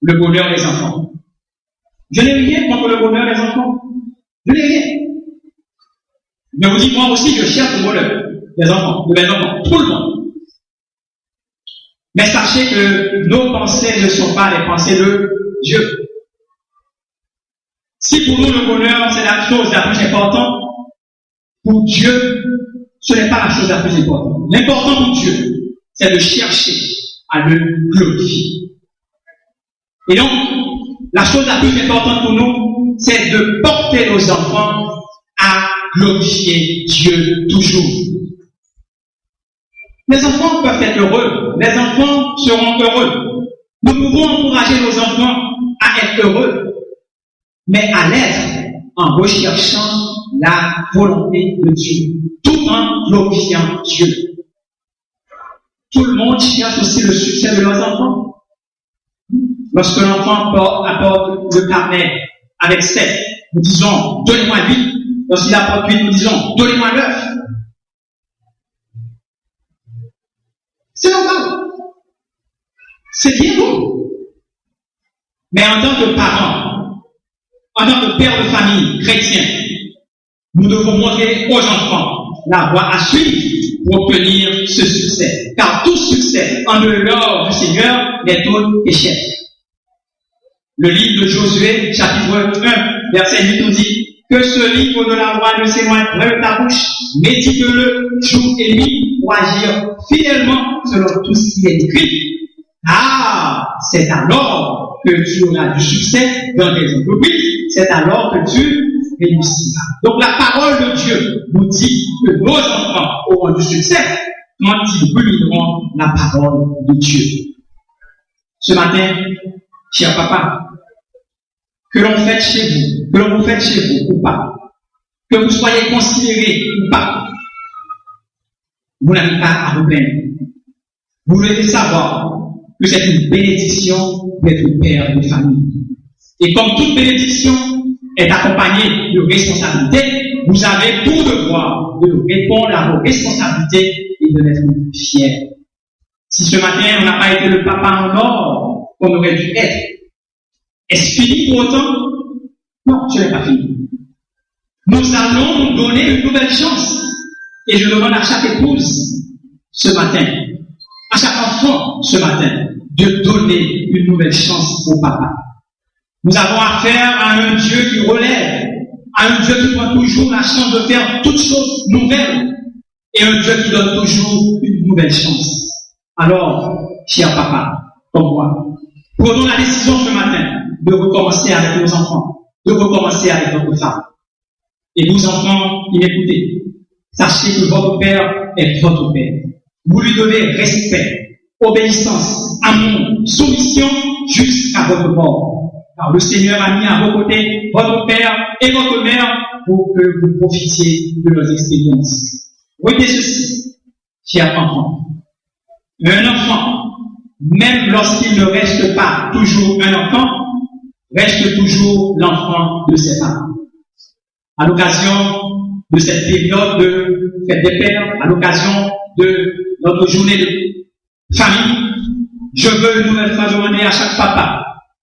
le bonheur des enfants. Je n'ai rien contre le bonheur des enfants. Je n'ai rien. Je vous dis, moi aussi, je cherche le bonheur des enfants, de mes enfants, tout le monde. Mais sachez que nos pensées ne sont pas les pensées de Dieu. Si pour nous le bonheur, c'est la chose la plus importante, pour Dieu, ce n'est pas la chose la plus importante. L'important pour Dieu, c'est de chercher à le glorifier. Et donc, la chose la plus importante pour nous, c'est de porter nos enfants à glorifier Dieu toujours. Les enfants peuvent être heureux. Les enfants seront heureux. Nous pouvons encourager nos enfants à être heureux, mais à l'être en recherchant la volonté de Dieu, tout en glorifiant Dieu. Tout le monde cherche aussi le succès de leurs enfants. Lorsque l'enfant apporte le carnet avec 7, nous disons, donnez-moi 8. Lorsqu'il apporte 8, nous disons, donnez-moi 9. C'est normal. C'est bien beau. Mais en tant que parents, en tant que père de famille chrétien, nous devons montrer aux enfants la voie à suivre pour obtenir ce succès. Car tout succès en dehors du Seigneur n'est tout échec. Le livre de Josué, chapitre 1, verset 8, nous dit que ce livre de la loi ne s'éloigne pas de ta bouche, médite-le jour et nuit pour agir fidèlement selon tout ce qui est écrit. Ah, c'est alors que tu auras du succès dans tes entreprises, c'est alors que tu réussiras. Donc la parole de Dieu nous dit que nos enfants auront du succès quand ils reliront la parole de Dieu. Ce matin, cher papa, que l'on fête chez vous, que l'on vous fête chez vous ou pas, que vous soyez considérés ou pas, vous n'avez pas à vous plaindre. Vous devez savoir que c'est une bénédiction d'être père de famille. Et comme toute bénédiction est accompagnée de responsabilités, vous avez tout devoir de répondre à vos responsabilités et de l'être fiers. Si ce matin on n'a pas été le papa en or qu'on aurait dû être, est-ce fini pour autant? Non, ce n'est pas fini. Nous allons nous donner une nouvelle chance. Et je demande à chaque épouse ce matin, à chaque enfant ce matin, de donner une nouvelle chance au papa. Nous avons affaire à un Dieu qui relève, à un Dieu qui donne toujours la chance de faire toutes choses nouvelles, et un Dieu qui donne toujours une nouvelle chance. Alors, cher papa, comme moi, prenons la décision ce matin de recommencer avec nos enfants, de recommencer avec notre femme. Et vous, enfants, qui m'écoutez, sachez que votre père est votre père. Vous lui devez respect, obéissance, amour, soumission jusqu'à votre mort. Car le Seigneur a mis à vos côtés votre père et votre mère pour que vous profitiez de leurs expériences. Retenez ceci, chers enfants. Un enfant, même lorsqu'il ne reste pas toujours un enfant, reste toujours l'enfant de ses parents. À l'occasion de cette période de fête des pères, à l'occasion de notre journée de famille, je veux une nouvelle fois demander à chaque papa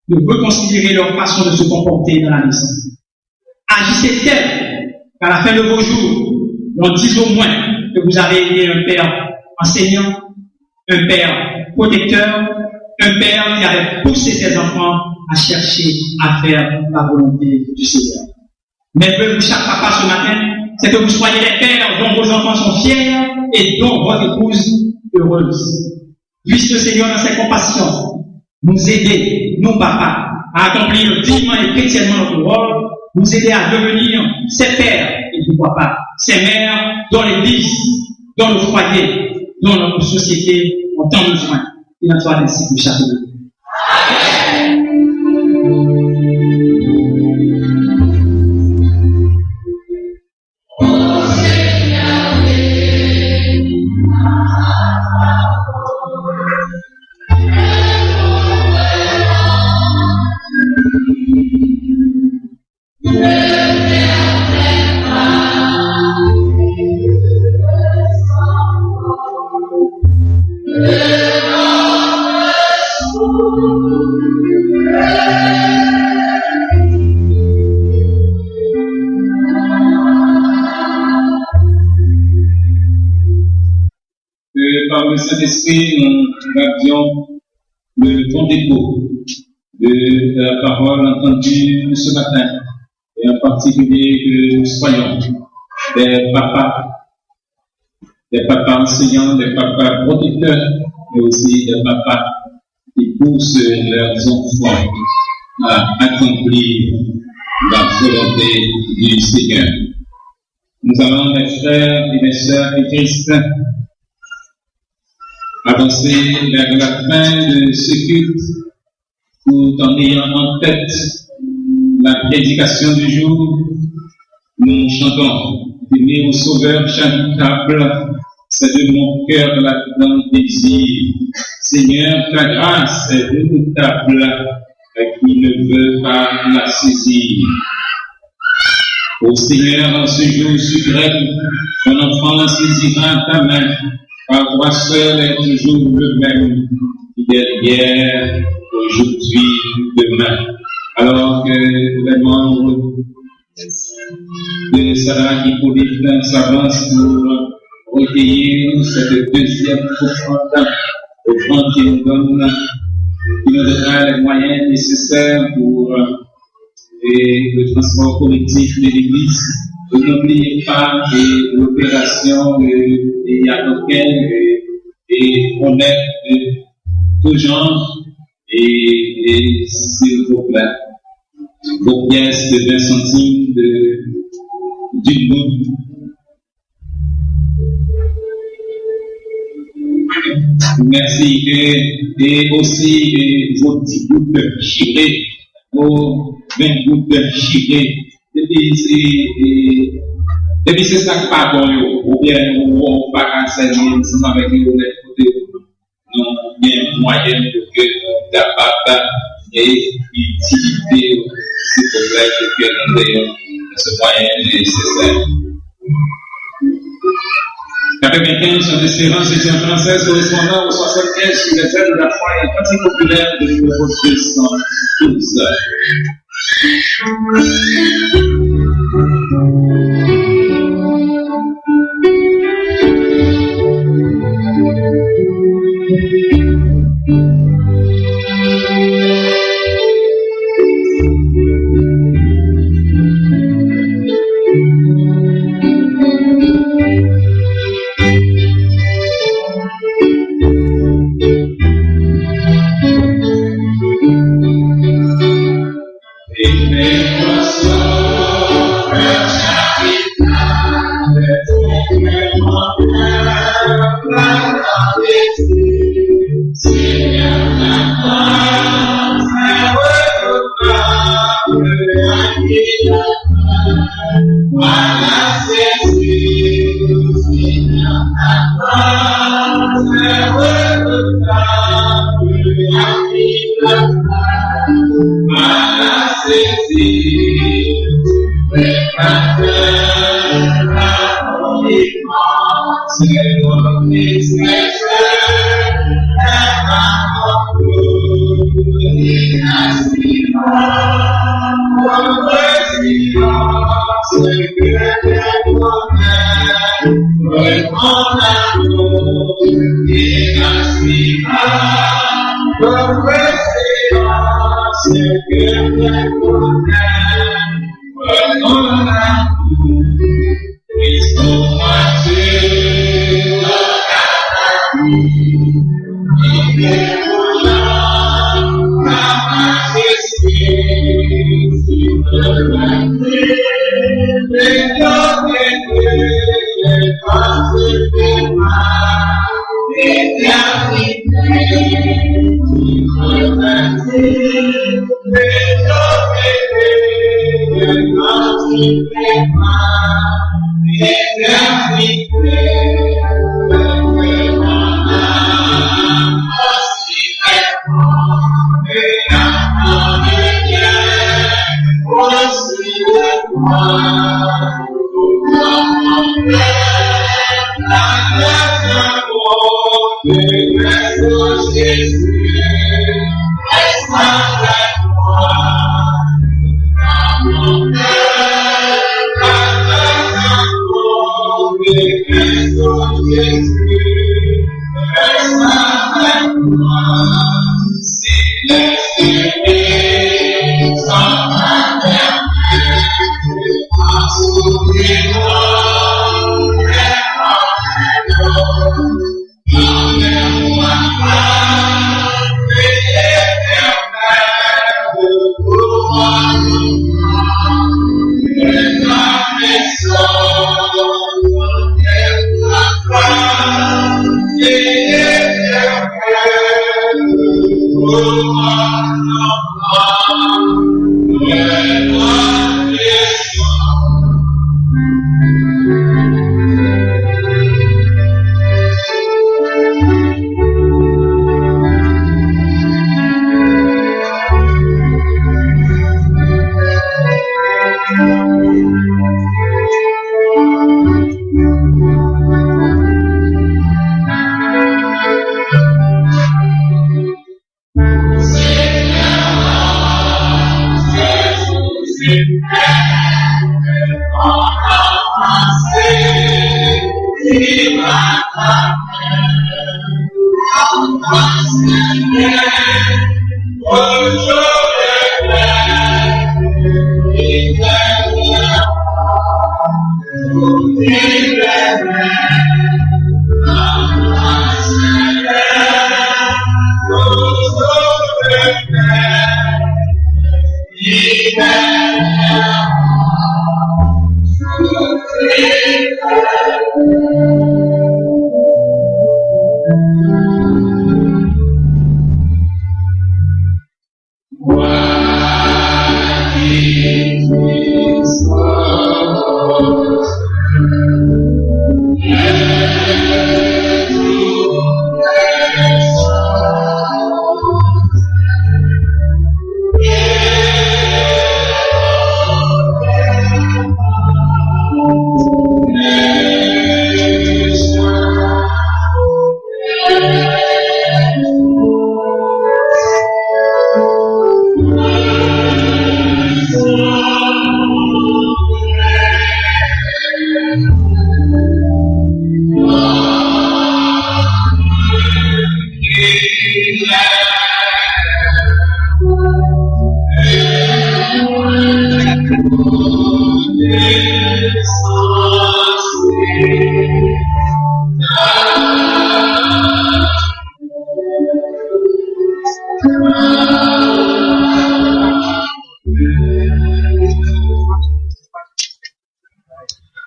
de reconsidérer leur façon de se comporter dans la maison. Agissez tel qu'à la fin de vos jours, on dise au moins que vous avez été un père enseignant, un père protecteur, un père qui avait poussé ses enfants à chercher à faire la volonté du Seigneur. Mais pour chaque papa ce matin, c'est que vous soyez les pères dont vos enfants sont fiers et dont votre épouse heureuse. Puisse le Seigneur dans ses compassions nous aider, nous papas, à accomplir dignement et chrétiennement notre rôle, nous aider à devenir ses pères et pourquoi pas ses mères dans l'église, dans le foyer, dans notre société en temps besoin. Il en soit ainsi pour chacun de nous. Le Saint-Esprit, nous avions le bon dépôt de la parole entendue ce matin, et en particulier que nous soyons des papas enseignants, des papas protecteurs, mais aussi des papas qui poussent leurs enfants à accomplir la volonté du Seigneur. Nous allons, mes frères et mes sœurs et Christ, avancer vers la fin de ce culte, tout en ayant en tête la prédication du jour. Nous chantons « Aimer au Sauveur charitable, c'est de mon cœur la grande désir. Seigneur, ta grâce est redoutable, qui ne veut pas la saisir. Ô Seigneur, en ce jour suprême, ton enfant saisira ta main, car toi seul est toujours le même, fidèle hier, aujourd'hui, demain. Alors que les membres de Sarah Hippolyte s'avancent pour recueillir cette deuxième offrande, offrande qui nous donnera les moyens nécessaires pour le transport collectif de l'Église. N'oubliez pas l'opération de Yadoken et honnête de tout genre et s'il vous plaît, vos pièces de 20 centimes d'une goutte. Merci et aussi vos 10 gouttes chiffrées, vos 20 gouttes chiffrées. Et puis c'est ça qui pas bon, ou bien on va pas servir ensemble avec les côté, non bien moyen pour que nous capable et utiliser ces problèmes que nous avons ce moyen nécessaire. 95 sur l'espérance étudiante française correspondant au 75 sur les aides de la foi et partie populaire de numéro 212.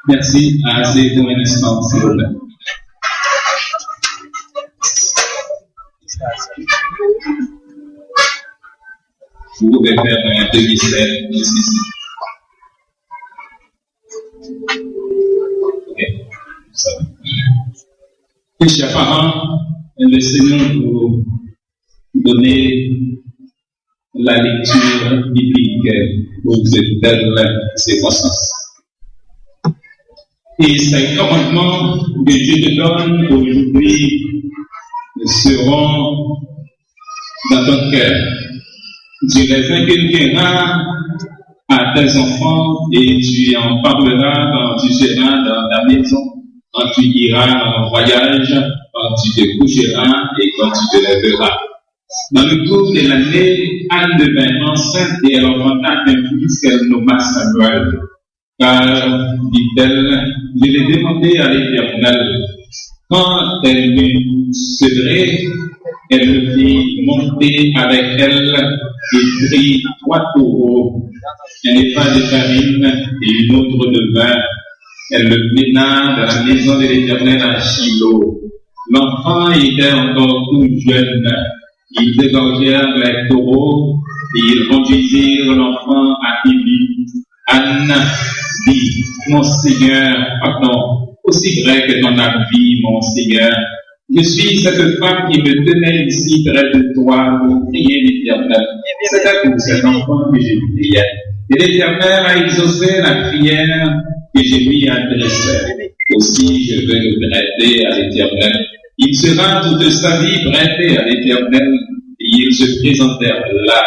Merci. Assez pour un instant, s'il vous plaît. Vous pouvez faire un demi-cercle ici. Ok, ça va. Et chers parents, laissez-nous vous donner la lecture biblique pour cette belle circonstance. Et ces commandements que Dieu te donne aujourd'hui seront dans ton cœur. Tu les inculqueras à tes enfants et tu en parleras quand tu seras dans ta maison, quand tu iras en voyage, quand tu te coucheras et quand tu te lèveras. Dans le cours de l'année, Anne devint enceinte et elle enfanta un fils qu'elle nomma Samuel. Car, dit-elle, je l'ai demandé à l'Éternel. Quand elle m'eut sevré, elle me fit monter avec elle et prit 3 taureaux, un épha de farine et une autre de vin. Elle le mena dans la maison de l'Éternel à Shiloh. L'enfant était encore tout jeune. Ils égorgèrent les taureaux et ils conduisirent l'enfant à Élie. Anne dit, mon Seigneur, pardon, aussi vrai que ton avis, mon Seigneur, je suis cette femme qui me tenait ici près de toi pour prier l'Éternel. C'est pour cet enfant que j'ai prié. Et l'Éternel a exaucé la prière que j'ai lui adressée. Aussi, je vais le prêter à l'Éternel. Il sera toute sa vie prêté à l'Éternel. Et ils se présentèrent là